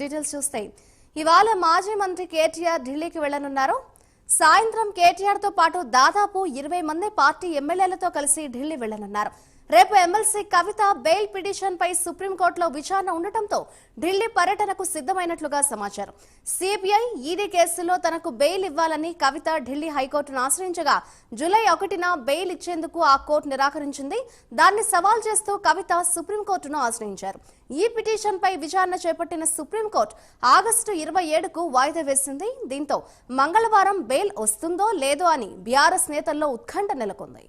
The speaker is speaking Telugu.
డీటెయిల్స్ చూస్తే ఇవాళ మాజీ మంత్రి కేటీఆర్ ఢిల్లీకి వెళ్లనున్నారు. సాయంత్రం కేటీఆర్ తో పాటు దాదాపు 20 మంది పార్టీ ఎమ్మెల్యేలతో కలిసి ఢిల్లీ వెళ్లనున్నారు. రేపు ఎమ్మెల్సీ కవిత బెయిల్ పిటిషన్ పై సుప్రీంకోర్టులో విచారణ ఉండటంతో ఢిల్లీ పర్యటనకు సిద్ధమైనట్లుగా సమాచారం. సిబిఐ, ఈడీ కేసులో తనకు బెయిల్ ఇవ్వాలని కవిత ఢిల్లీ హైకోర్టును ఆశ్రయించగా జూలై 1న బెయిల్ ఇచ్చేందుకు ఆ కోర్టు నిరాకరించింది. దాన్ని సవాల్ చేస్తూ కవిత సుప్రీంకోర్టును ఆశ్రయించారు. ఈ పిటిషన్ పై విచారణ చేపట్టిన సుప్రీంకోర్టు ఆగస్టు 27కు వాయిదా వేసింది. దీంతో మంగళవారం బెయిల్ వస్తుందో లేదో అని బీఆర్ఎస్ నేతల్లో ఉత్కంఠ నెలకొంది.